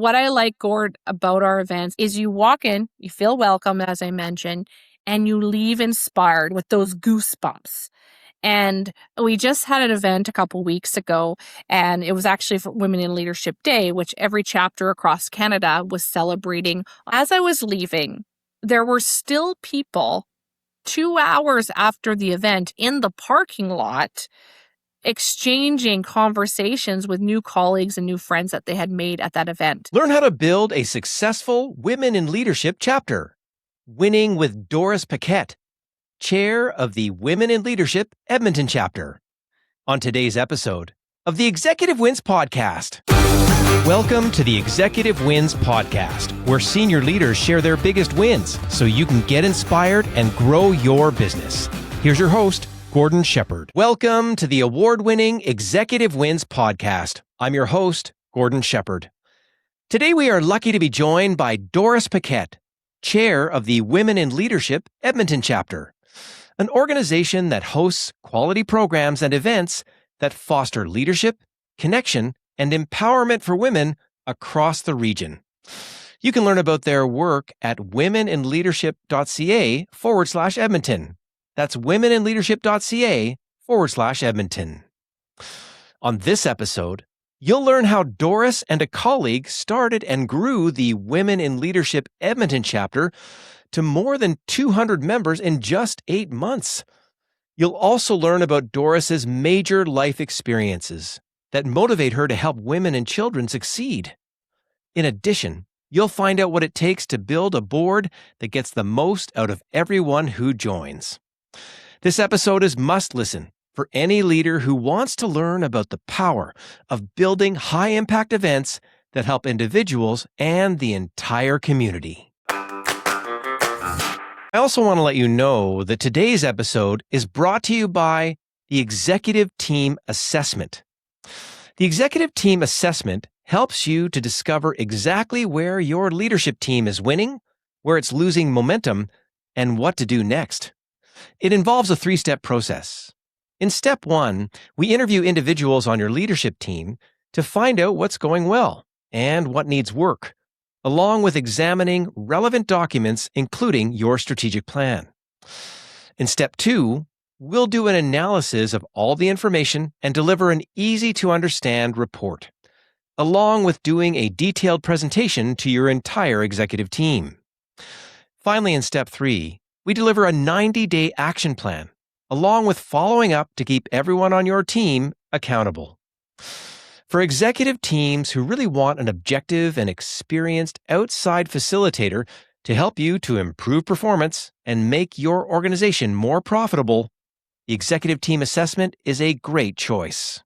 what I like, Gord, about our events is you walk in, you feel welcome, as I mentioned, and you leave inspired with those goosebumps. And we just had an event a couple weeks ago, and it was actually for Women in Leadership Day, which every chapter across Canada was celebrating. As I was leaving, there were still people 2 hours after the event in the parking lot exchanging conversations with new colleagues and new friends that they had made at that event. Learn how to build a successful Women in Leadership chapter. Winning with Doris Paquette, Chair of the Women in Leadership Edmonton chapter. On today's episode of the Executive Wins Podcast. Welcome to the Executive Wins Podcast, where senior leaders share their biggest wins so you can get inspired and grow your business. Here's your host, Gordon Shepherd. Welcome to the award-winning Executive Wins Podcast. I'm your host, Gordon Shepherd. Today we are lucky to be joined by Doris Paquette, Chair of the Women in Leadership Edmonton chapter, an organization that hosts quality programs and events that foster leadership, connection, and empowerment for women across the region. You can learn about their work at womeninleadership.ca/Edmonton. That's womeninleadership.ca/Edmonton. On this episode, you'll learn how Doris and a colleague started and grew the Women in Leadership Edmonton chapter to more than 200 members in just 8 months. You'll also learn about Doris's major life experiences that motivate her to help women and children succeed. In addition, you'll find out what it takes to build a board that gets the most out of everyone who joins. This episode is must listen for any leader who wants to learn about the power of building high-impact events that help individuals and the entire community. I also want to let you know that today's episode is brought to you by the Executive Team Assessment. The Executive Team Assessment helps you to discover exactly where your leadership team is winning, where it's losing momentum, and what to do next. It involves a 3-step process. In step 1, we interview individuals on your leadership team to find out what's going well and what needs work, along with examining relevant documents, including your strategic plan. In step 2, we'll do an analysis of all the information and deliver an easy-to-understand report, along with doing a detailed presentation to your entire executive team. Finally, in step 3, we deliver a 90-day action plan, along with following up to keep everyone on your team accountable. For executive teams who really want an objective and experienced outside facilitator to help you to improve performance and make your organization more profitable, the Executive Team Assessment is a great choice.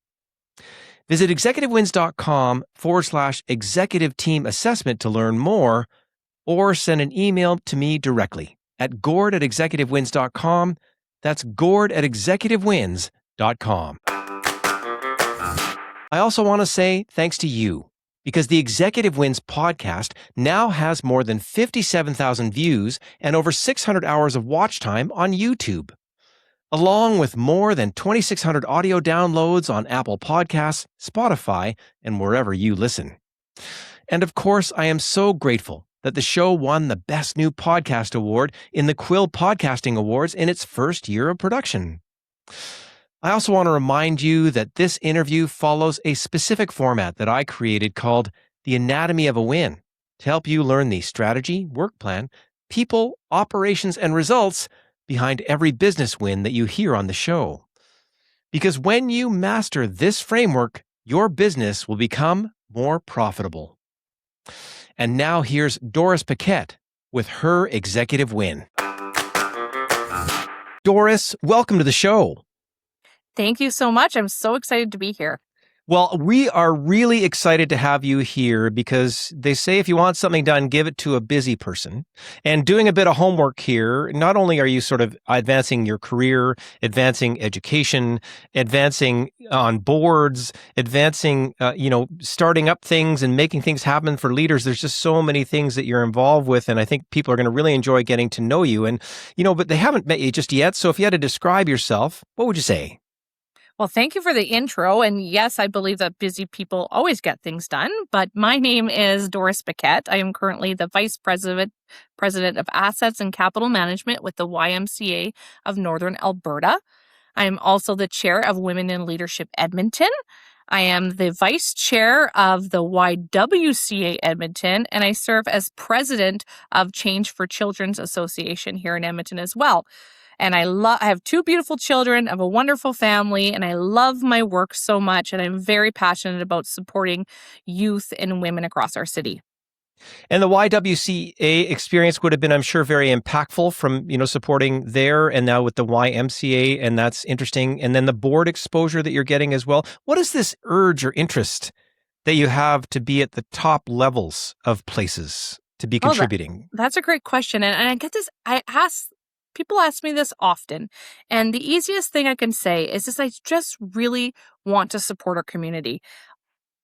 Visit executivewins.com/executive team assessment to learn more, or send an email to me directly at gord@executivewins.com. That's gord@executivewins.com. I also want to say thanks to you, because the Executive Wins podcast now has more than 57,000 views and over 600 hours of watch time on YouTube, along with more than 2,600 audio downloads on Apple Podcasts, Spotify, and wherever you listen. And of course, I am so grateful that the show won the Best New Podcast Award in the Quill Podcasting Awards in its first year of production. I also want to remind you that this interview follows a specific format that I created called The Anatomy of a Win to help you learn the strategy, work plan, people, operations, and results behind every business win that you hear on the show. Because when you master this framework, your business will become more profitable. And now here's Doris Paquette with her executive win. Doris, welcome to the show. Thank you so much. I'm so excited to be here. Well, we are really excited to have you here because they say if you want something done, give it to a busy person. And doing a bit of homework here, not only are you sort of advancing your career, advancing education, advancing on boards, advancing, starting up things and making things happen for leaders. There's just so many things that you're involved with. And I think people are going to really enjoy getting to know you. And, but they haven't met you just yet. So if you had to describe yourself, what would you say? Well, thank you for the intro. And yes, I believe that busy people always get things done. But my name is Doris Paquette. I am currently the Vice President of Assets and Capital Management with the YMCA of Northern Alberta. I am also the chair of Women in Leadership Edmonton. I am the vice chair of the YWCA Edmonton, and I serve as president of Change for Children's Association here in Edmonton as well. And I have two beautiful children, I have a wonderful family, and I love my work so much. And I'm very passionate about supporting youth and women across our city. And the YWCA experience would have been, I'm sure, very impactful from, supporting there and now with the YMCA, and that's interesting. And then the board exposure that you're getting as well. What is this urge or interest that you have to be at the top levels of places to be Oh, contributing? that's a great question. And I get this, people ask me this often. And the easiest thing I can say is I just really want to support our community.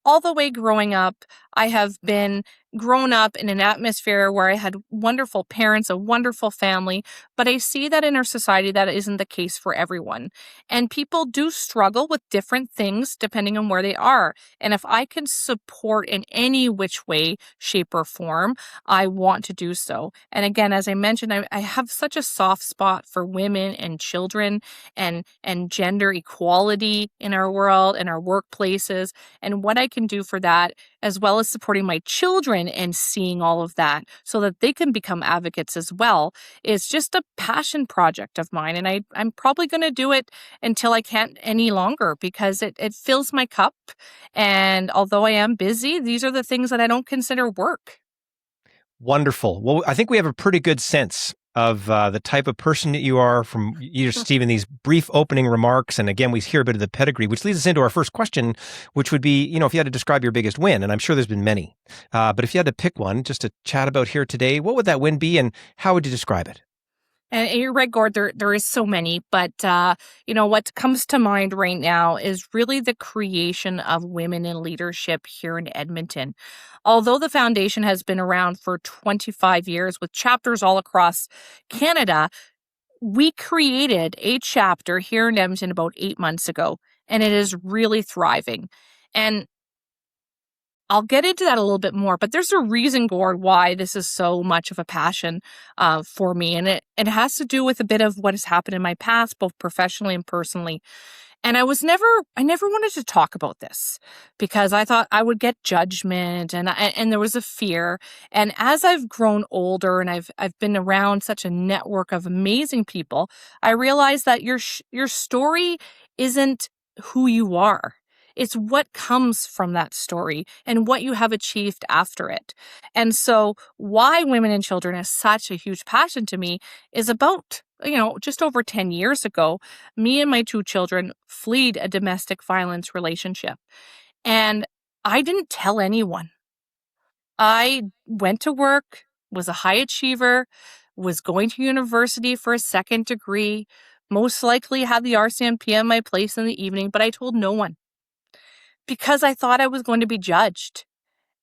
All the way growing up, I have been grown up in an atmosphere where I had wonderful parents, a wonderful family, but I see that in our society that isn't the case for everyone. And people do struggle with different things depending on where they are. And if I can support in any which way, shape, or form, I want to do so. And again, as I mentioned, I have such a soft spot for women and children and gender equality in our world, in our workplaces, and what I can do for that, as well as supporting my children and seeing all of that so that they can become advocates as well, is just a passion project of mine. And I'm probably going to do it until I can't any longer because it fills my cup. And although I am busy, these are the things that I don't consider work. Wonderful. Well, I think we have a pretty good sense of the type of person that you are from you, Steve, in these brief opening remarks. And again, we hear a bit of the pedigree, which leads us into our first question, which would be, if you had to describe your biggest win, and I'm sure there's been many, but if you had to pick one just to chat about here today, what would that win be and how would you describe it? And you're right, Gord, there is so many, but what comes to mind right now is really the creation of women in leadership here in Edmonton. Although the foundation has been around for 25 years with chapters all across Canada, we created a chapter here in Edmonton about 8 months ago, and it is really thriving. And I'll get into that a little bit more, but there's a reason, Gord, why this is so much of a passion for me. And it has to do with a bit of what has happened in my past, both professionally and personally. And I never wanted to talk about this because I thought I would get judgment and there was a fear. And as I've grown older and I've been around such a network of amazing people, I realized that your story isn't who you are. It's what comes from that story and what you have achieved after it. And so why women and children is such a huge passion to me is about, just over 10 years ago, me and my two children fled a domestic violence relationship. And I didn't tell anyone. I went to work, was a high achiever, was going to university for a second degree, most likely had the RCMP at my place in the evening, but I told no one because I thought I was going to be judged.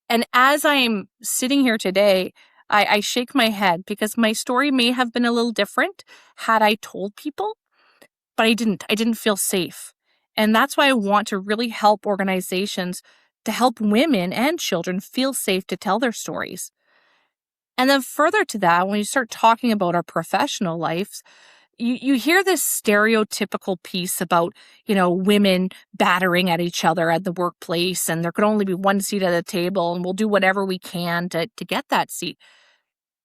And as I'm sitting here today, I shake my head because my story may have been a little different had I told people, but I didn't. I didn't feel safe. And that's why I want to really help organizations to help women and children feel safe to tell their stories. And then further to that, when you start talking about our professional lives, you hear this stereotypical piece about, women battering at each other at the workplace and there could only be one seat at a table and we'll do whatever we can to get that seat.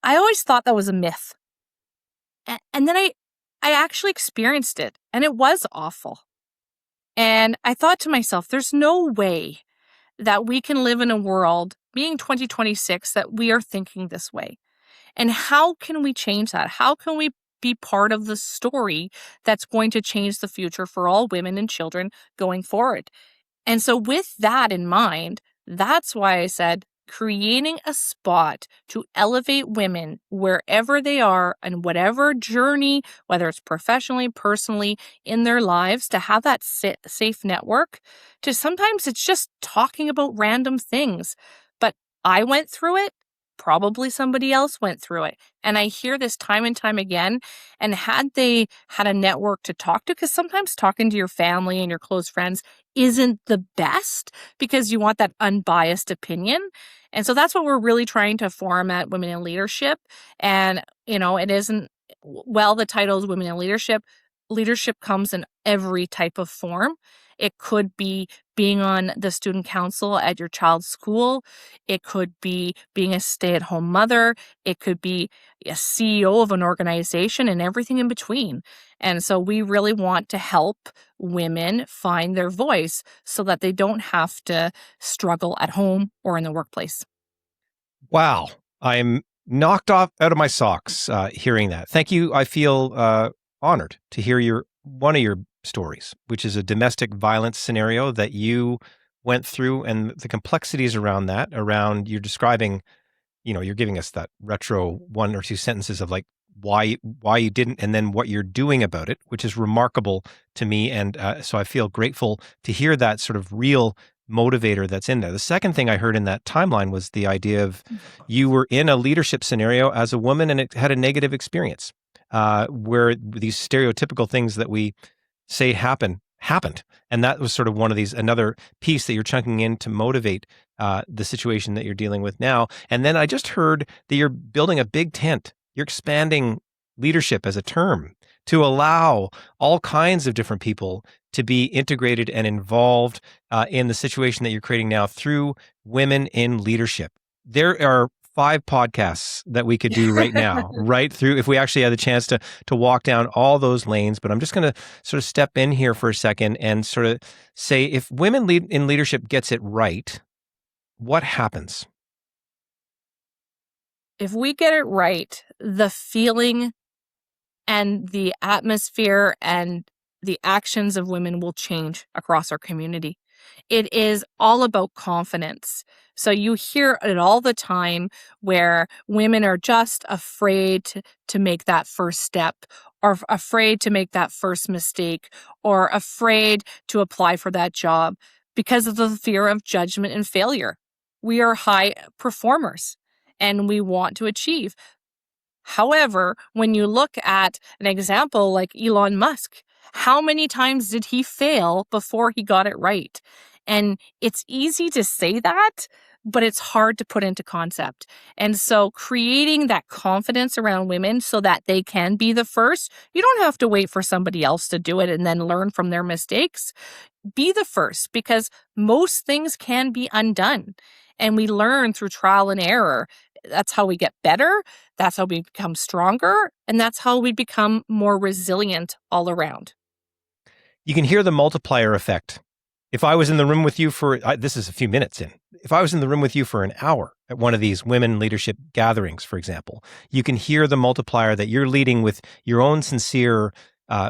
I always thought that was a myth. And then I actually experienced it and it was awful. And I thought to myself, there's no way that we can live in a world, being 2026, that we are thinking this way. And how can we change that? How can we be part of the story that's going to change the future for all women and children going forward? And so with that in mind, that's why I said creating a spot to elevate women wherever they are and whatever journey, whether it's professionally, personally, in their lives, to have that safe network. To sometimes it's just talking about random things. But I went through it probably somebody else went through it. And I hear this time and time again. And had they had a network to talk to, because sometimes talking to your family and your close friends isn't the best because you want that unbiased opinion. And so that's what we're really trying to form at Women in Leadership. And, it isn't, well, the title is Women in Leadership. Leadership comes in every type of form. It could be being on the student council at your child's school. It could be being a stay-at-home mother. It could be a CEO of an organization and everything in between. And so we really want to help women find their voice so that they don't have to struggle at home or in the workplace. Wow. I'm knocked out of my socks hearing that. Thank you. I feel honored to hear one of your stories, which is a domestic violence scenario that you went through and the complexities around that, you're describing, you're giving us that retro 1 or 2 sentences of like why you didn't, and then what you're doing about it, which is remarkable to me. And so I feel grateful to hear that sort of real motivator that's in there. The second thing I heard in that timeline was the idea of you were in a leadership scenario as a woman and it had a negative experience where these stereotypical things that we say happened. And that was sort of another piece that you're chunking in to motivate the situation that you're dealing with now. And then I just heard that you're building a big tent. You're expanding leadership as a term to allow all kinds of different people to be integrated and involved in the situation that you're creating now through Women in Leadership. There are 5 podcasts that we could do right now, right through, if we actually had the chance to walk down all those lanes. But I'm just going to sort of step in here for a second and sort of say, if Women in Leadership gets it right, what happens? If we get it right, the feeling and the atmosphere and the actions of women will change across our community. It is all about confidence. So you hear it all the time where women are just afraid to make that first step, or afraid to make that first mistake, or afraid to apply for that job because of the fear of judgment and failure. We are high performers and we want to achieve. However, when you look at an example like Elon Musk, how many times did he fail before he got it right? And it's easy to say that, but it's hard to put into concept. And so creating that confidence around women so that they can be the first, you don't have to wait for somebody else to do it and then learn from their mistakes. Be the first, because most things can be undone. And we learn through trial and error. That's how we get better. That's how we become stronger. And that's how we become more resilient all around. You can hear the multiplier effect. If I was in the room with you this is a few minutes in, if I was in the room with you for an hour at one of these women leadership gatherings, for example, you can hear the multiplier that you're leading with your own sincere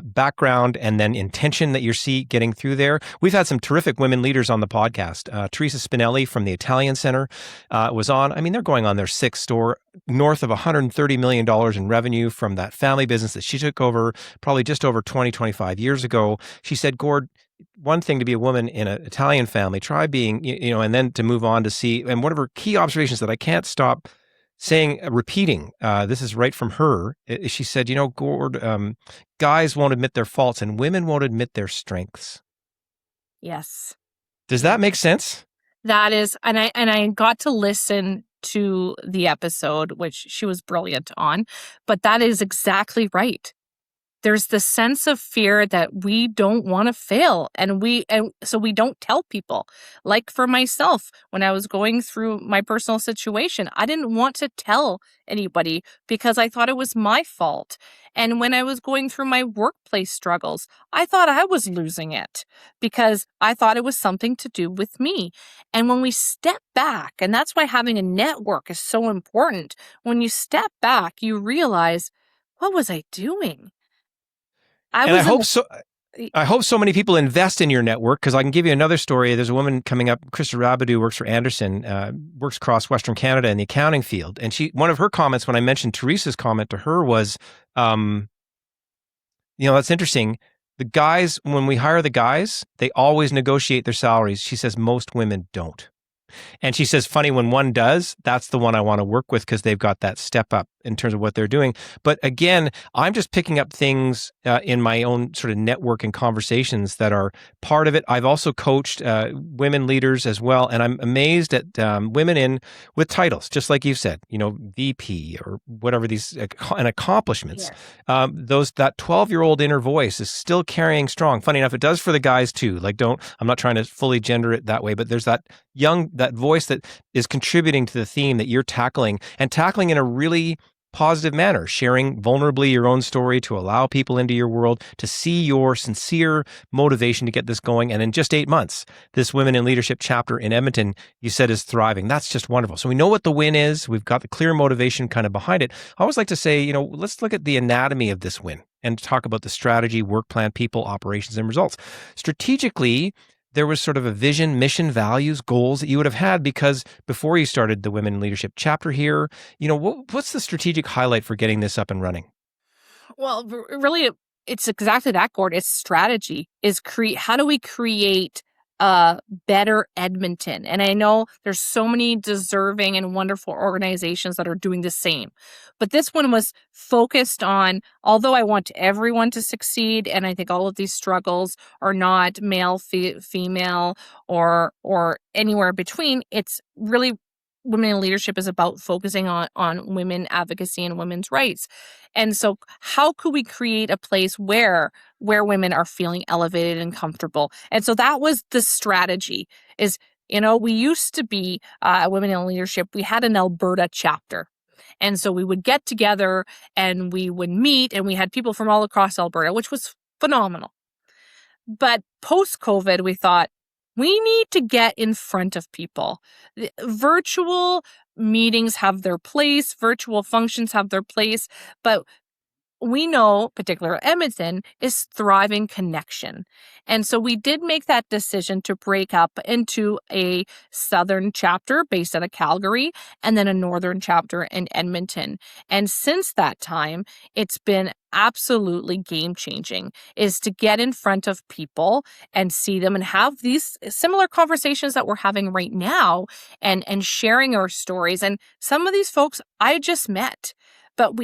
background and then intention that you're getting through there. We've had some terrific women leaders on the podcast. Teresa Spinelli from the Italian Center was on. I mean, they're going on their 6th store, north of $130 million in revenue from that family business that she took over probably just over 25 years ago. She said, Gord, one thing to be a woman in an Italian family, try being, and then to move on to see, and one of her key observations that I can't stop repeating, this is right from her. She said, Gord, guys won't admit their faults and women won't admit their strengths. Yes. Does that make sense? That is, and I got to listen to the episode, which she was brilliant on, but that is exactly right. There's the sense of fear that we don't want to fail, and so we don't tell people. Like for myself, when I was going through my personal situation, I didn't want to tell anybody because I thought it was my fault. And when I was going through my workplace struggles, I thought I was losing it because I thought it was something to do with me. And when we step back, and that's why having a network is so important, when you step back, you realize, what was I doing? I hope so many people invest in your network, because I can give you another story. There's a woman coming up, Krista Rabidou, works for Anderson, works across Western Canada in the accounting field. And one of her comments when I mentioned Teresa's comment to her was, that's interesting. The guys, when we hire the guys, they always negotiate their salaries. She says most women don't. And she says, funny, when one does, that's the one I want to work with because they've got that step up in terms of what they're doing. But again, I'm just picking up things in my own sort of network and conversations that are part of it. I've also coached women leaders as well. And I'm amazed at women with titles, just like you said, VP or whatever these and accomplishments. Yeah. That 12-year-old inner voice is still carrying strong. Funny enough, it does for the guys too. I'm not trying to fully gender it that way, but there's that voice that is contributing to the theme that you're tackling in a really positive manner, sharing vulnerably your own story to allow people into your world to see your sincere motivation to get this going. And in just 8 months, this Women in Leadership chapter in Edmonton, you said, is thriving. That's just wonderful. So we know what the win is. We've got the clear motivation kind of behind it. I always like to say, let's look at the anatomy of this win and talk about the strategy, work plan, people, operations, and results. Strategically, there was sort of a vision, mission, values, goals that you would have had because before you started the Women in Leadership chapter here, what's the strategic highlight for getting this up and running? Well, really, it's exactly that, Gord. It's strategy. How do we create a better Edmonton? And I know there's so many deserving and wonderful organizations that are doing the same. But this one was focused on, although I want everyone to succeed, and I think all of these struggles are not male, female, or anywhere between, it's really Women in Leadership is about focusing on women advocacy and women's rights. And so how could we create a place where women are feeling elevated and comfortable? And so that was the strategy is, we used to be Women in Leadership. We had an Alberta chapter. And so we would get together and we would meet and we had people from all across Alberta, which was phenomenal. But post-COVID, we thought, we need to get in front of people. Virtual meetings have their place, virtual functions have their place, but we know, particularly Edmonton, is thriving connection. And so we did make that decision to break up into a southern chapter based out of Calgary and then a northern chapter in Edmonton. And since that time, it's been absolutely game-changing, is to get in front of people and see them and have these similar conversations that we're having right now and sharing our stories. And some of these folks I just met, but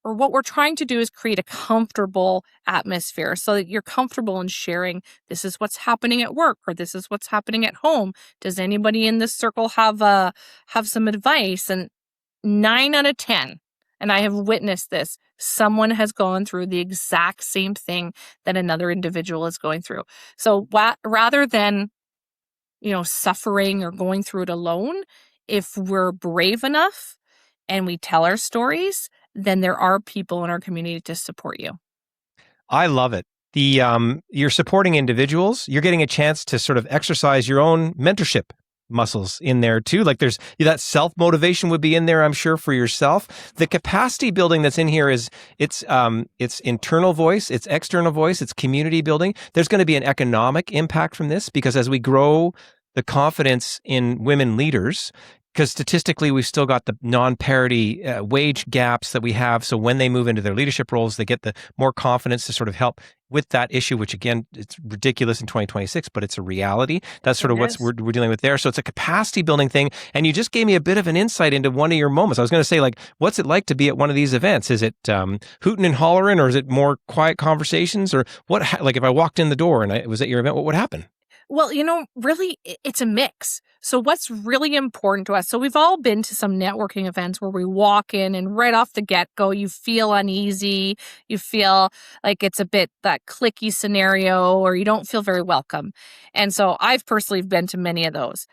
what we're trying to do is create a comfortable atmosphere so that you're comfortable in sharing, this is what's happening at work or this is what's happening at home. Does anybody in this circle have some advice? And 9 out of 10, and I have witnessed this, someone has gone through the exact same thing that another individual is going through. So rather than, suffering or going through it alone, if we're brave enough and we tell our stories, then there are people in our community to support you. I love it. You're supporting individuals. You're getting a chance to sort of exercise your own mentorship muscles in there too. Like there's that self-motivation would be in there, I'm sure, for yourself. The capacity building that's in here is it's internal voice, it's external voice, it's community building. There's going to be an economic impact from this because as we grow the confidence in women leaders, because statistically, we've still got the non-parity wage gaps that we have. So when they move into their leadership roles, they get the more confidence to sort of help with that issue, which again, it's ridiculous in 2026, but it's a reality. That's sort of what we're dealing with there. So it's a capacity building thing. And you just gave me a bit of an insight into one of your moments. I was going to say, what's it like to be at one of these events? Is it hooting and hollering, or is it more quiet conversations? Or what, if I walked in the door and I was at your event, what would happen? Well, really, it's a mix. So what's really important to us, so we've all been to some networking events where we walk in and right off the get-go, you feel uneasy, you feel like it's a bit that cliquey scenario, or you don't feel very welcome. And so I've personally been to many of those.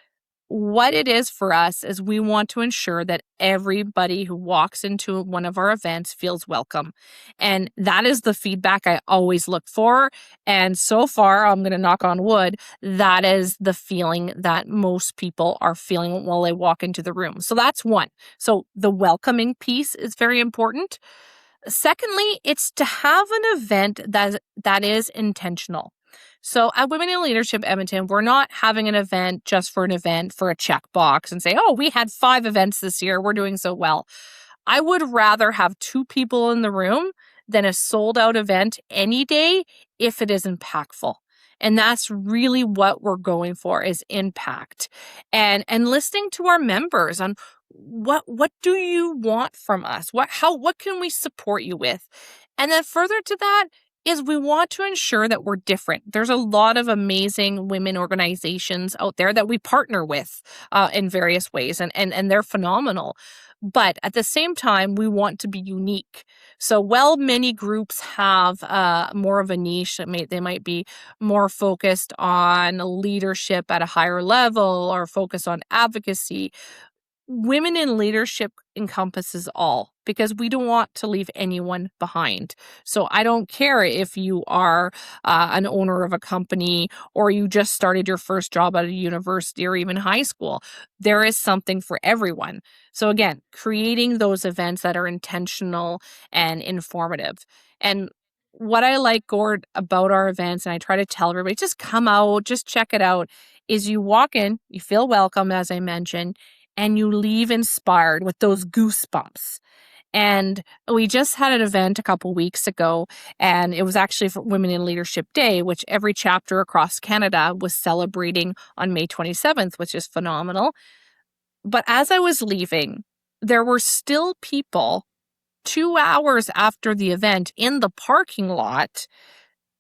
What it is for us is we want to ensure that everybody who walks into one of our events feels welcome. And that is the feedback I always look for. And so far, I'm going to knock on wood, that is the feeling that most people are feeling while they walk into the room. So that's one. So the welcoming piece is very important. Secondly, it's to have an event that is intentional. So at Women in Leadership Edmonton, we're not having an event just for an event for a checkbox and say, oh, we had 5 events this year, we're doing so well. I would rather have 2 people in the room than a sold out event any day if it is impactful. And that's really what we're going for, is impact. And listening to our members on what do you want from us? What can we support you with? And then further to that is we want to ensure that we're different. There's a lot of amazing women organizations out there that we partner with in various ways, and they're phenomenal. But at the same time, we want to be unique. So while many groups have more of a niche, they might be more focused on leadership at a higher level or focus on advocacy, women in leadership encompasses all, because we don't want to leave anyone behind. So I don't care if you are an owner of a company or you just started your first job at a university or even high school. There is something for everyone. So again, creating those events that are intentional and informative. And what I like, Gord, about our events, and I try to tell everybody, just come out, just check it out, is you walk in, you feel welcome, as I mentioned, and you leave inspired with those goosebumps. And we just had an event a couple weeks ago, and it was actually for Women in Leadership Day, which every chapter across Canada was celebrating on May 27th, which is phenomenal. But as I was leaving, there were still people 2 hours after the event in the parking lot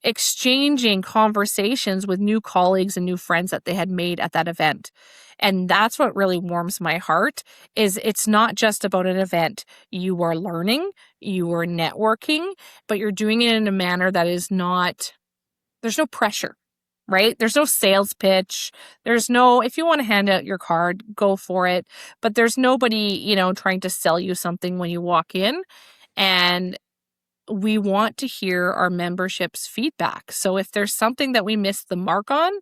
exchanging conversations with new colleagues and new friends that they had made at that event. And that's what really warms my heart, is it's not just about an event. You are learning, you are networking, but you're doing it in a manner that is not, there's no pressure, right? There's no sales pitch. There's no, if you want to hand out your card, go for it. But there's nobody, trying to sell you something when you walk in. And we want to hear our membership's feedback. So if there's something that we missed the mark on,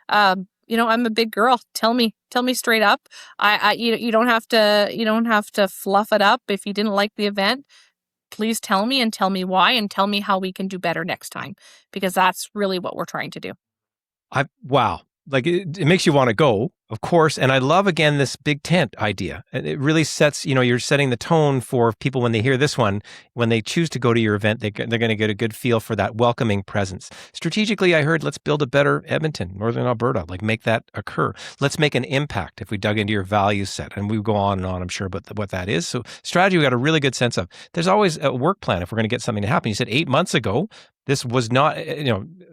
I'm a big girl. Tell me straight up. You don't have to fluff it up. If you didn't like the event, please tell me, and tell me why, and tell me how we can do better next time, because that's really what we're trying to do. Wow. Like it makes you want to go, of course. And I love, again, this big tent idea. It really sets, you're setting the tone for people when they hear this one. When they choose to go to your event, they're going to get a good feel for that welcoming presence. Strategically, I heard, let's build a better Edmonton, Northern Alberta, like make that occur. Let's make an impact if we dug into your value set. And we go on and on, I'm sure, about what that is. So strategy, we got a really good sense of. There's always a work plan if we're going to get something to happen. You said 8 months ago, this was not,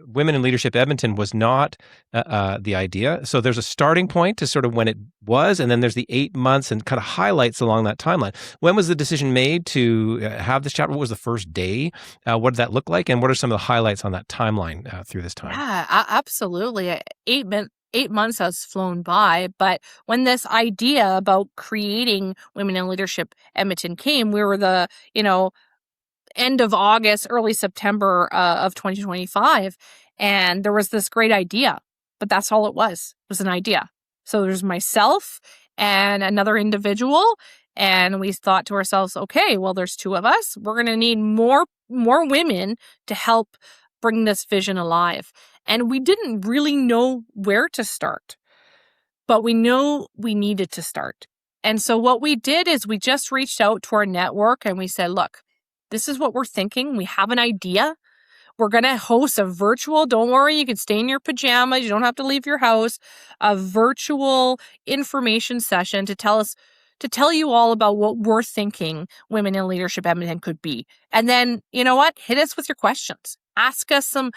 Women in Leadership Edmonton was not the idea. So there's a starting point to sort of when it was, and then there's the 8 months and kind of highlights along that timeline. When was the decision made to have this chapter? What was the first day? What did that look like? And what are some of the highlights on that timeline through this time? Yeah, absolutely. 8 months has flown by, but when this idea about creating Women in Leadership Edmonton came, we were the, end of August, early September of 2025. And there was this great idea, but that's all it was an idea. So there's myself and another individual. And we thought to ourselves, okay, well, there's two of us. We're going to need more women to help bring this vision alive. And we didn't really know where to start, but we know we needed to start. And so what we did is we just reached out to our network and we said, look, this is what we're thinking. We have an idea. We're going to host a virtual, don't worry, you can stay in your pajamas. You don't have to leave your house, a virtual information session to tell you all about what we're thinking Women in Leadership Edmonton could be. And then, you know what? Hit us with your questions. Ask us some,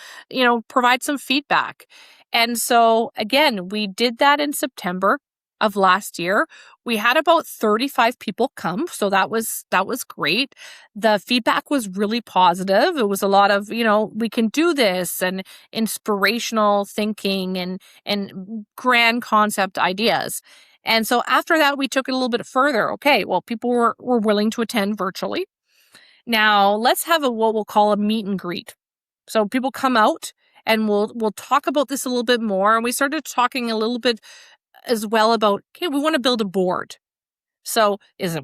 provide some feedback. And so again, we did that in September of last year. We had about 35 people come, so that was great. The feedback was really positive. It was a lot of, we can do this, and inspirational thinking and grand concept ideas. And so after that, we took it a little bit further. Okay, well, people were willing to attend virtually. Now let's have what we'll call a meet and greet. So people come out and we'll talk about this a little bit more. And we started talking a little bit as well about, okay, we want to build a board. So is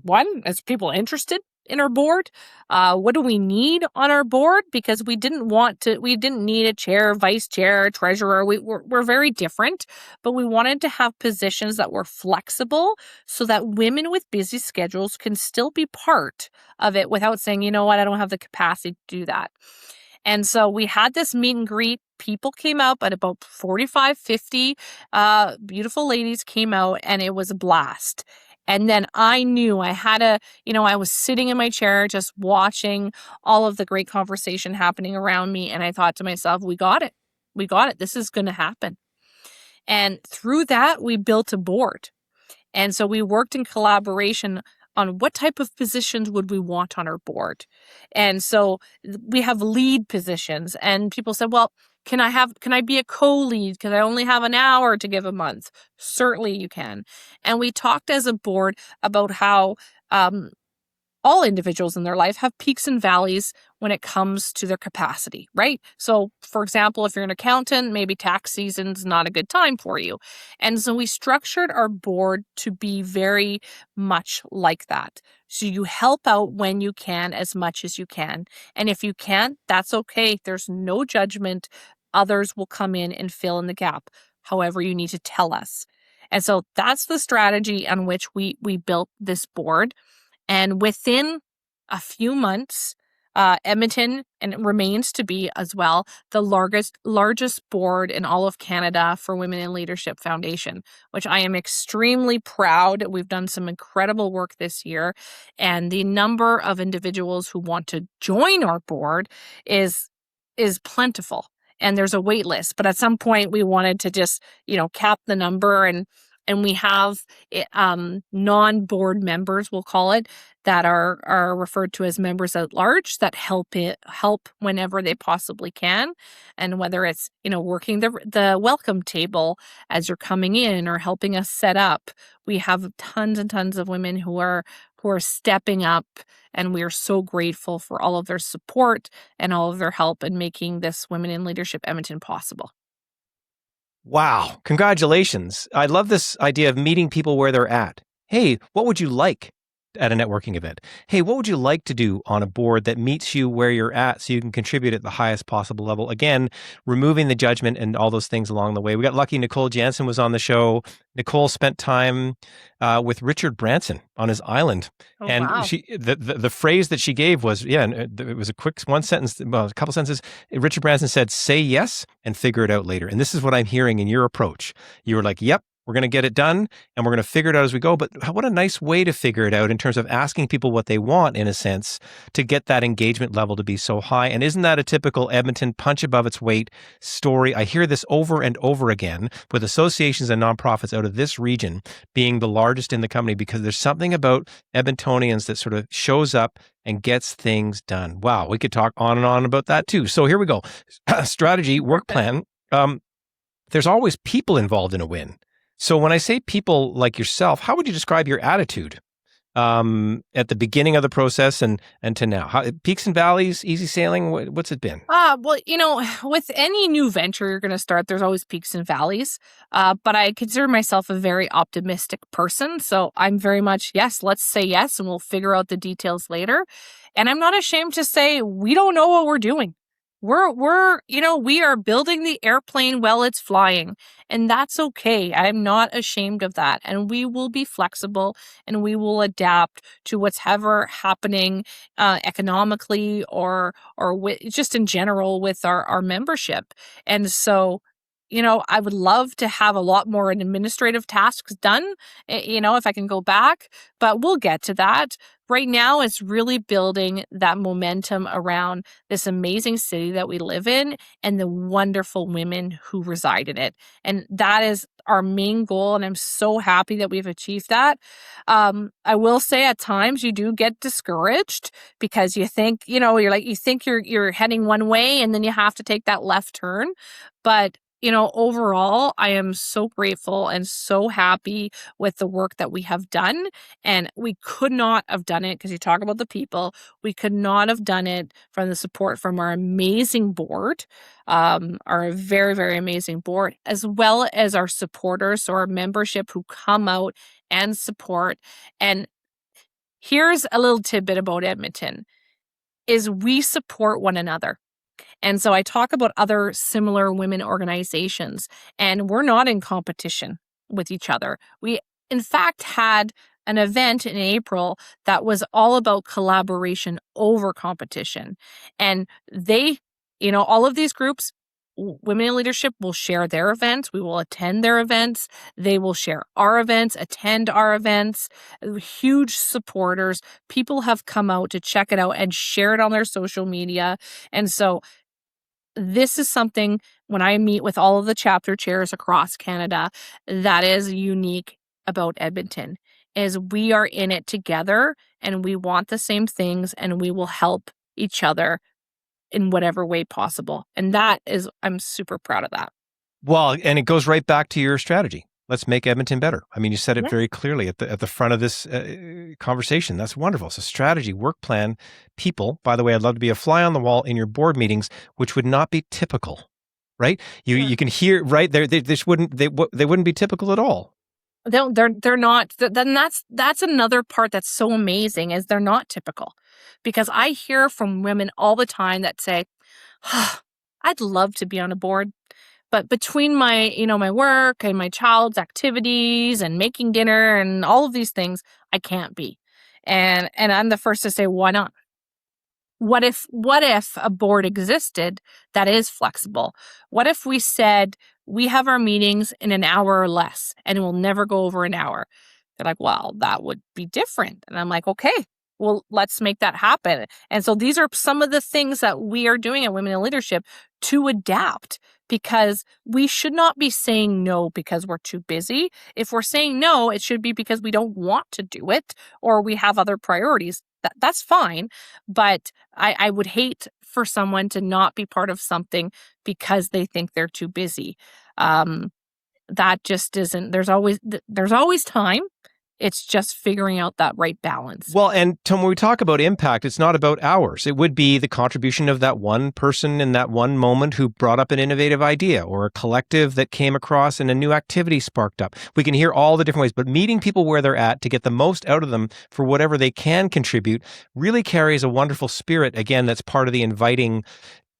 people interested in our board? What do we need on our board? Because we didn't need a chair, vice chair, treasurer. We're very different, but we wanted to have positions that were flexible so that women with busy schedules can still be part of it without saying, you know what, I don't have the capacity to do that. And so we had this meet and greet. People came out, but about 45, 50 beautiful ladies came out, and it was a blast. And then I knew I had I was sitting in my chair just watching all of the great conversation happening around me. And I thought to myself, we got it. We got it. This is going to happen. And through that, we built a board. And so we worked in collaboration on what type of positions would we want on our board. And so we have lead positions, and people said, well, can I be a co-lead because I only have an hour to give a month? Certainly you can. And we talked as a board about how all individuals in their life have peaks and valleys when it comes to their capacity, right? So, for example, if you're an accountant, maybe tax season's not a good time for you. And so we structured our board to be very much like that. So you help out when you can, as much as you can. And if you can't, that's okay. There's no judgment. Others will come in and fill in the gap. However, you need to tell us. And so that's the strategy on which we built this board. And within a few months, Edmonton, and it remains to be as well, the largest board in all of Canada for Women in Leadership Foundation, which I am extremely proud. We've done some incredible work this year, and the number of individuals who want to join our board is plentiful. And there's a wait list, but at some point we wanted to just, cap the number, and we have non-board members, we'll call it, that are referred to as members at large that help whenever they possibly can. And whether it's, working the welcome table as you're coming in or helping us set up, we have tons and tons of women who are stepping up, and we are so grateful for all of their support and all of their help in making this Women in Leadership Edmonton possible. Wow. Congratulations. I love this idea of meeting people where they're at. Hey, what would you like at a networking event? Hey, what would you like to do on a board that meets you where you're at so you can contribute at the highest possible level? Again, removing the judgment and all those things along the way. We got lucky. Nicole Jansen was on the show. Nicole spent time with Richard Branson on his island. Oh, and wow. the phrase that she gave was, it was a quick one sentence, well, a couple sentences. Richard Branson said, say yes and figure it out later. And this is what I'm hearing in your approach. You were like, yep, we're going to get it done and we're going to figure it out as we go. But what a nice way to figure it out in terms of asking people what they want, in a sense, to get that engagement level to be so high. And isn't that a typical Edmonton punch above its weight story? I hear this over and over again with associations and nonprofits out of this region being the largest in the company, because there's something about Edmontonians that sort of shows up and gets things done. Wow, we could talk on and on about that too. So here we go. Strategy, work plan. There's always people involved in a win. So when I say people like yourself, how would you describe your attitude at the beginning of the process and to now? Peaks and valleys, easy sailing, what's it been? Well, with any new venture you're going to start, there's always peaks and valleys. But I consider myself a very optimistic person. So I'm very much, yes, let's say yes, and we'll figure out the details later. And I'm not ashamed to say we don't know what we're doing. We are building the airplane while it's flying, and that's okay. I'm not ashamed of that. And we will be flexible and we will adapt to what's ever happening economically or just in general with our membership. And so, I would love to have a lot more administrative tasks done, if I can go back, but we'll get to that. Right now, it's really building that momentum around this amazing city that we live in and the wonderful women who reside in it. And that is our main goal. And I'm so happy that we've achieved that. I will say at times you do get discouraged because you think, you're heading one way and then you have to take that left turn. But overall, I am so grateful and so happy with the work that we have done. And we could not have done it, because you talk about the people, we could not have done it from the support from our amazing board, our very, very amazing board, as well as our supporters, so our membership who come out and support. And here's a little tidbit about Edmonton, is we support one another. And so I talk about other similar women organizations, and we're not in competition with each other. We, in fact, had an event in April that was all about collaboration over competition. And they all of these groups, Women in Leadership will share their events. We will attend their events. They will share our events, attend our events. Huge supporters. People have come out to check it out and share it on their social media. And so this is something, when I meet with all of the chapter chairs across Canada, that is unique about Edmonton, is we are in it together and we want the same things and we will help each other in whatever way possible. And I'm super proud of that. Well, and it goes right back to your strategy. Let's make Edmonton better. I mean, you said it Yeah. very clearly at the front of this conversation. That's wonderful. So strategy, work plan, people. By the way, I'd love to be a fly on the wall in your board meetings, which would not be typical, right? You can hear right there. They wouldn't be typical at all. They're not. Then that's another part that's so amazing, is they're not typical, because I hear from women all the time that say, I'd love to be on a board, but between my work and my child's activities and making dinner and all of these things, I can't be. And I'm the first to say, why not? What if a board existed that is flexible? What if we said we have our meetings in an hour or less and it will never go over an hour? They're like, well, that would be different. And I'm like, okay, well, let's make that happen. And so these are some of the things that we are doing at Women in Leadership to adapt, because we should not be saying no because we're too busy. If we're saying no, it should be because we don't want to do it or we have other priorities. That's fine. But I would hate for someone to not be part of something because they think they're too busy. That just isn't, there's always time. It's just figuring out that right balance. Well, and Tom, when we talk about impact, it's not about hours. It would be the contribution of that one person in that one moment who brought up an innovative idea, or a collective that came across and a new activity sparked up. We can hear all the different ways, but meeting people where they're at to get the most out of them for whatever they can contribute really carries a wonderful spirit. Again, that's part of the inviting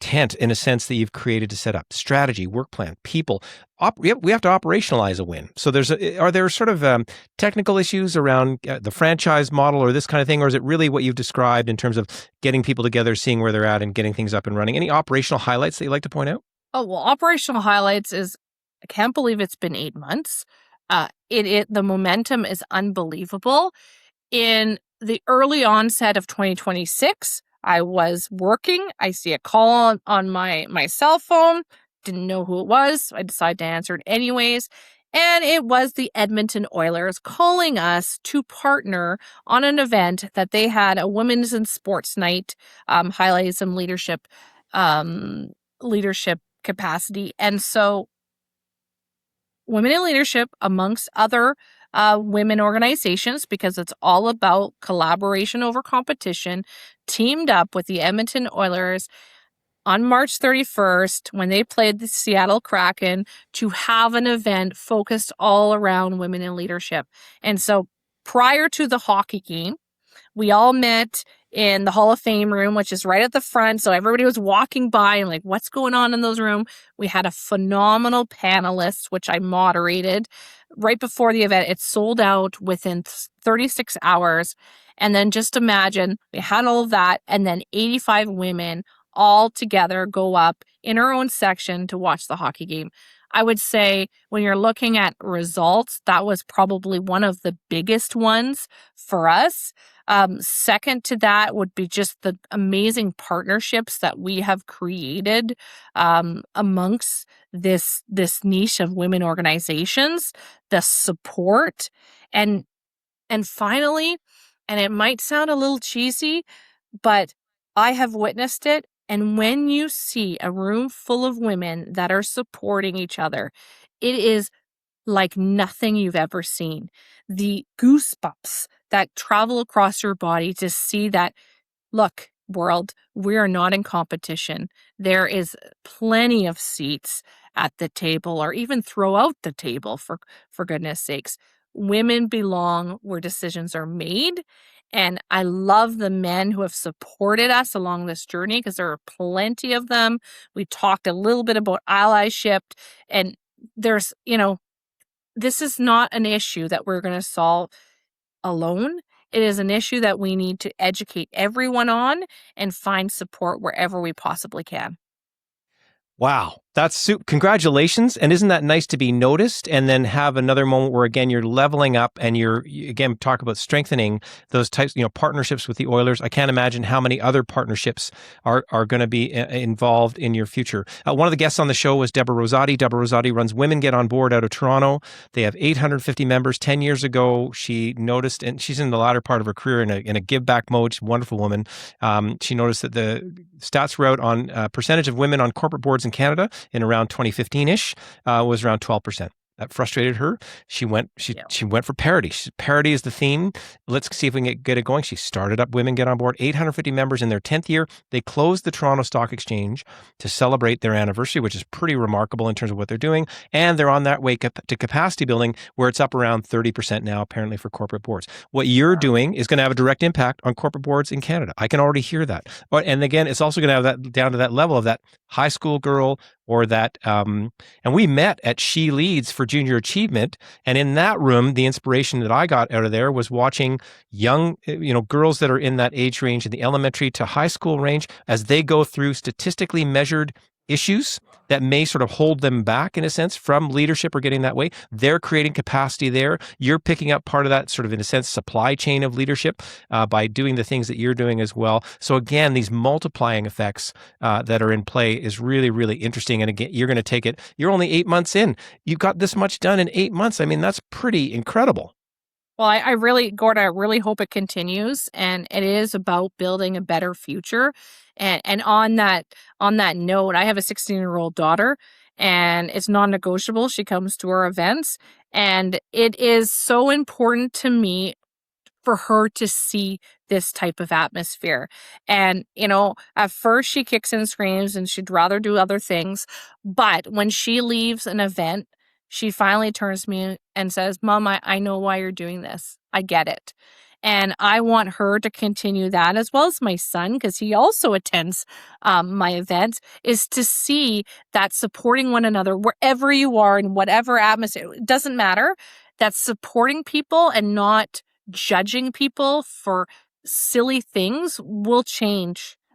tent, in a sense, that you've created to set up strategy, work plan, people. We have to operationalize a win. So are there sort of technical issues around the franchise model or this kind of thing, or is it really what you've described in terms of getting people together, seeing where they're at, and getting things up and running? Any operational highlights that you'd like to point out? Oh, well, operational highlights is, I can't believe it's been 8 months. The momentum is unbelievable. In the early onset of 2026, I was working. I see a call on my cell phone. Didn't know who it was. I decided to answer it anyways. And it was the Edmonton Oilers calling us to partner on an event that they had, a women's in sports night, highlighting some leadership capacity. And so Women in Leadership, amongst other women organizations, because it's all about collaboration over competition, teamed up with the Edmonton Oilers on March 31st when they played the Seattle Kraken to have an event focused all around women in leadership. And so prior to the hockey game, we all met in the Hall of Fame room, which is right at the front. So everybody was walking by and like, what's going on in those rooms? We had a phenomenal panelist, which I moderated right before the event. It sold out within 36 hours. And then just imagine, we had all of that, and then 85 women all together go up in our own section to watch the hockey game. I would say when you're looking at results, that was probably one of the biggest ones for us. Second to that would be just the amazing partnerships that we have created amongst this niche of women organizations, the support, and finally, and it might sound a little cheesy, but I have witnessed it. And when you see a room full of women that are supporting each other, it is like nothing you've ever seen. The goosebumps that travel across your body to see that, look, world, we are not in competition. There is plenty of seats at the table, or even throughout the table, for goodness sakes. Women belong where decisions are made. And I love the men who have supported us along this journey, because there are plenty of them. We talked a little bit about allyship, and there's, this is not an issue that we're going to solve alone. It is an issue that we need to educate everyone on and find support wherever we possibly can. Wow. Congratulations. And isn't that nice to be noticed and then have another moment where, again, you're leveling up and again, talk about strengthening those types, partnerships with the Oilers. I can't imagine how many other partnerships are going to be involved in your future. One of the guests on the show was Deborah Rosati. Deborah Rosati runs Women Get On Board out of Toronto. They have 850 members. 10 years ago, she noticed, and she's in the latter part of her career in a give back mode. She's a wonderful woman. She noticed that the stats were out on percentage of women on corporate boards in Canada in around 2015-ish, was around 12%. That frustrated her. She went for parity. Parity is the theme. Let's see if we can get it going. She started up Women Get On Board, 850 members in their 10th year. They closed the Toronto Stock Exchange to celebrate their anniversary, which is pretty remarkable in terms of what they're doing. And they're on that way to capacity building, where it's up around 30% now, apparently, for corporate boards. What you're doing is going to have a direct impact on corporate boards in Canada. I can already hear that. And again, it's also going to have that down to that level of that high school girl or that, and we met at She Leads for Junior Achievement. And in that room, the inspiration that I got out of there was watching young, girls that are in that age range, in the elementary to high school range, as they go through statistically measured issues that may sort of hold them back in a sense from leadership or getting that way. They're creating capacity there. You're picking up part of that sort of, in a sense, supply chain of leadership by doing the things that you're doing as well. So again, these multiplying effects that are in play is really, really interesting. And again, you're going to take it. You're only 8 months in. You got this much done in 8 months. I mean, that's pretty incredible. Well, I really, Gordon, I really hope it continues, and it is about building a better future. And on that note, I have a 16-year-old daughter, and it's non-negotiable. She comes to our events, and it is so important to me for her to see this type of atmosphere. And, at first she kicks and screams and she'd rather do other things. But when she leaves an event, she finally turns to me and says, Mom, I know why you're doing this. I get it. And I want her to continue that, as well as my son, because he also attends my events, is to see that supporting one another wherever you are in whatever atmosphere, it doesn't matter, that supporting people and not judging people for silly things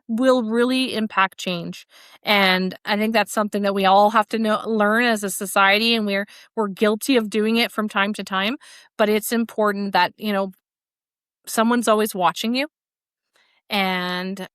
will really impact change. And I think that's something that we all have to learn as a society, and we're guilty of doing it from time to time. But it's important that, someone's always watching you, and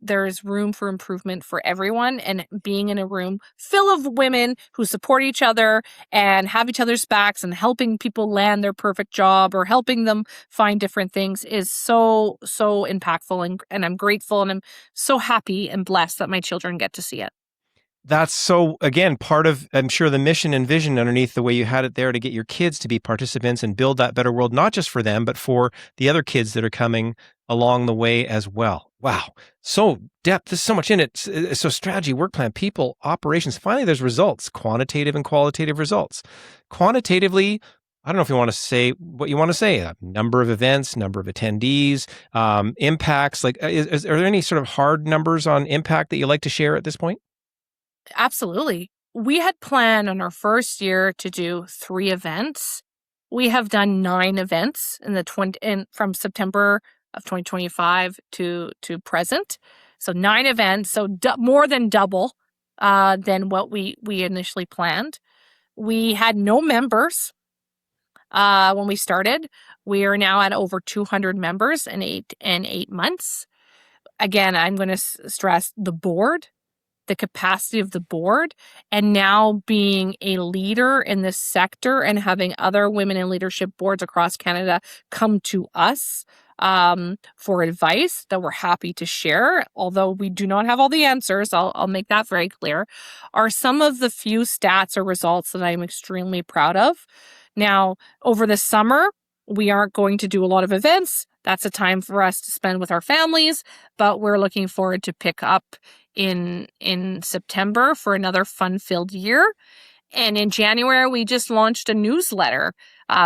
there's room for improvement for everyone. And being in a room full of women who support each other and have each other's backs and helping people land their perfect job or helping them find different things is so, so impactful. And I'm grateful, and I'm so happy and blessed that my children get to see it. That's so, again, part of, I'm sure, the mission and vision underneath the way you had it there to get your kids to be participants and build that better world, not just for them, but for the other kids that are coming along the way as well. Wow. So depth, there's so much in it. So strategy, work plan, people, operations. Finally, there's results, quantitative and qualitative results. Quantitatively, I don't know if you want to say what you want to say, number of events, number of attendees, impacts. Like, are there any sort of hard numbers on impact that you like to share at this point? Absolutely. We had planned on our first year to do 3 events. We have done 9 events from September of 2025 to present. So 9 events, so more than double than what we initially planned. We had no members when we started. We are now at over 200 members in 8 months. Again, I'm going to stress the board, the capacity of the board, and now being a leader in this sector and having other women in leadership boards across Canada come to us for advice that we're happy to share, although we do not have all the answers, I'll make that very clear, are some of the few stats or results that I'm extremely proud of. Now, over the summer, we aren't going to do a lot of events. That's a time for us to spend with our families, but we're looking forward to pick up in September for another fun-filled year. And in January, we just launched a newsletter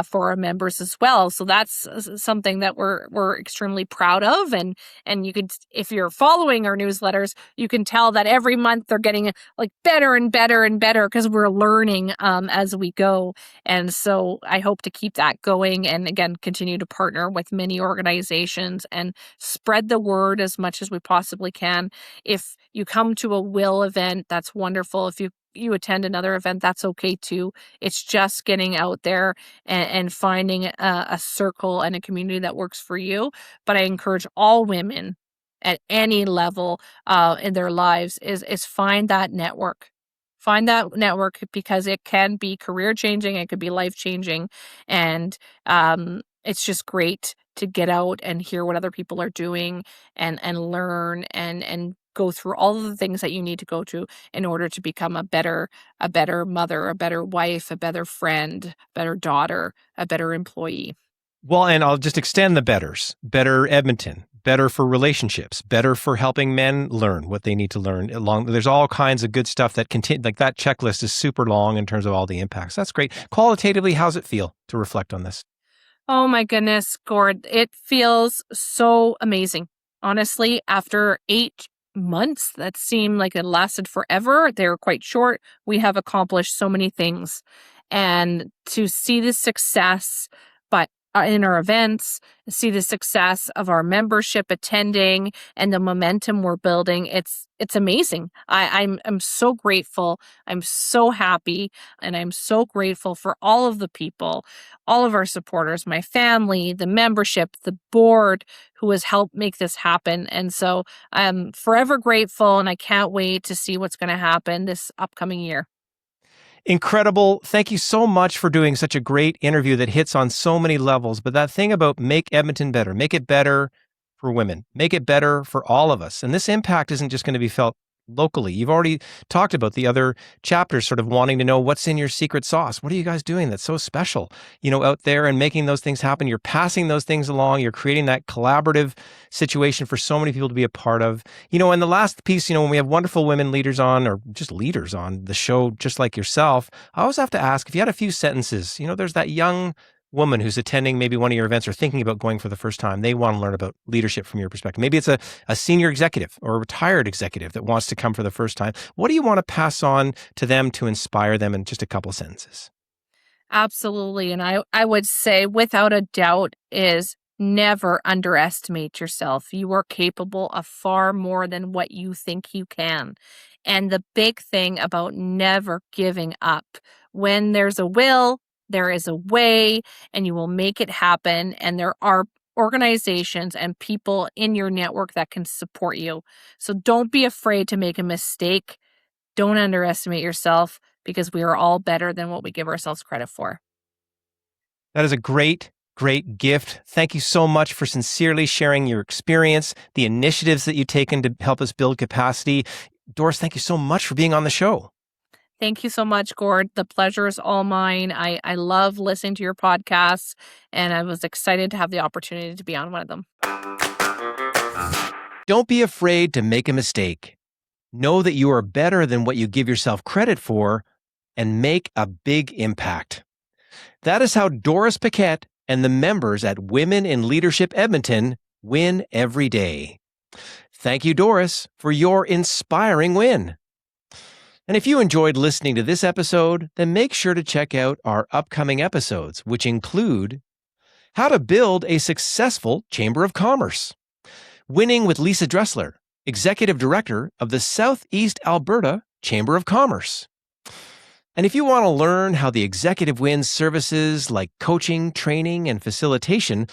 for our members as well. So that's something that we're extremely proud of. And you could, if you're following our newsletters, you can tell that every month they're getting like better and better and better because we're learning as we go. And so I hope to keep that going and again, continue to partner with many organizations and spread the word as much as we possibly can. If you come to a Will event, that's wonderful. If you attend another event, that's okay too. It's just getting out there and finding a circle and a community that works for you. But I encourage all women at any level in their lives is find that network. Find that network because it can be career changing, it could be life changing, and it's just great to get out and hear what other people are doing and learn and go through all of the things that you need to go to in order to become a better mother, a better wife, a better friend, a better daughter, a better employee. Well, and I'll just extend the betters. Better Edmonton, better for relationships, better for helping men learn what they need to learn. There's all kinds of good stuff that like that checklist is super long in terms of all the impacts. That's great. Qualitatively, how's it feel to reflect on this? Oh my goodness, Gord, it feels so amazing. Honestly, after 8 months that seemed like it lasted forever, they were quite short. We have accomplished so many things. And to see the success, but in our events, see the success of our membership attending and the momentum we're building, it's amazing. I'm so grateful. I'm so happy, and I'm so grateful for all of the people, all of our supporters, my family, the membership, the board who has helped make this happen. And so I'm forever grateful, and I can't wait to see what's going to happen this upcoming year. Incredible. Thank you so much for doing such a great interview that hits on so many levels. But that thing about make Edmonton better, make it better for women, make it better for all of us. And this impact isn't just going to be felt locally. You've already talked about the other chapters sort of wanting to know what's in your secret sauce. What are you guys doing that's so special, out there and making those things happen? You're passing those things along. You're creating that collaborative situation for so many people to be a part of. And the last piece, when we have wonderful women leaders on or just leaders on the show, just like yourself, I always have to ask if you had a few sentences, there's that young woman who's attending maybe one of your events or thinking about going for the first time. They want to learn about leadership from your perspective. Maybe it's a senior executive or a retired executive that wants to come for the first time. What do you want to pass on to them to inspire them in just a couple of sentences? Absolutely. And I would say without a doubt is never underestimate yourself. You are capable of far more than what you think you can. And the big thing about never giving up, when there's a will, there is a way, and you will make it happen. And there are organizations and people in your network that can support you. So don't be afraid to make a mistake. Don't underestimate yourself because we are all better than what we give ourselves credit for. That is a great gift. Thank you so much for sincerely sharing your experience, the initiatives that you've taken to help us build capacity. Doris, thank you so much for being on the show. Thank you so much, Gord. The pleasure is all mine. I love listening to your podcasts, and I was excited to have the opportunity to be on one of them. Don't be afraid to make a mistake. Know that you are better than what you give yourself credit for and make a big impact. That is how Doris Paquette and the members at Women in Leadership Edmonton win every day. Thank you, Doris, for your inspiring win. And if you enjoyed listening to this episode, then make sure to check out our upcoming episodes, which include how to build a successful Chamber of Commerce, winning with Lisa Dressler, Executive Director of the Southeast Alberta Chamber of Commerce. And if you want to learn how the Executive Wins services like coaching, training, and facilitation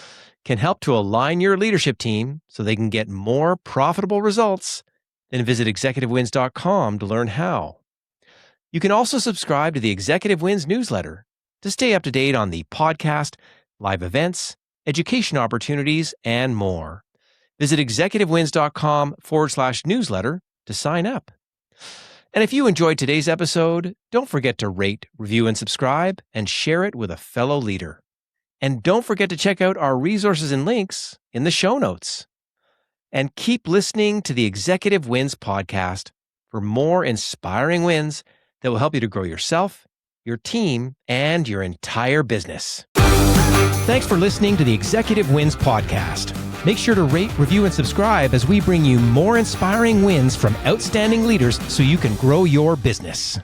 can help to align your leadership team so they can get more profitable results, then visit executivewins.com to learn how. You can also subscribe to the Executive Wins newsletter to stay up to date on the podcast, live events, education opportunities, and more. Visit executivewins.com/newsletter to sign up. And if you enjoyed today's episode, don't forget to rate, review, and subscribe, and share it with a fellow leader. And don't forget to check out our resources and links in the show notes. And keep listening to the Executive Wins podcast for more inspiring wins that will help you to grow yourself, your team, and your entire business. Thanks for listening to the Executive Wins podcast. Make sure to rate, review, and subscribe as we bring you more inspiring wins from outstanding leaders so you can grow your business.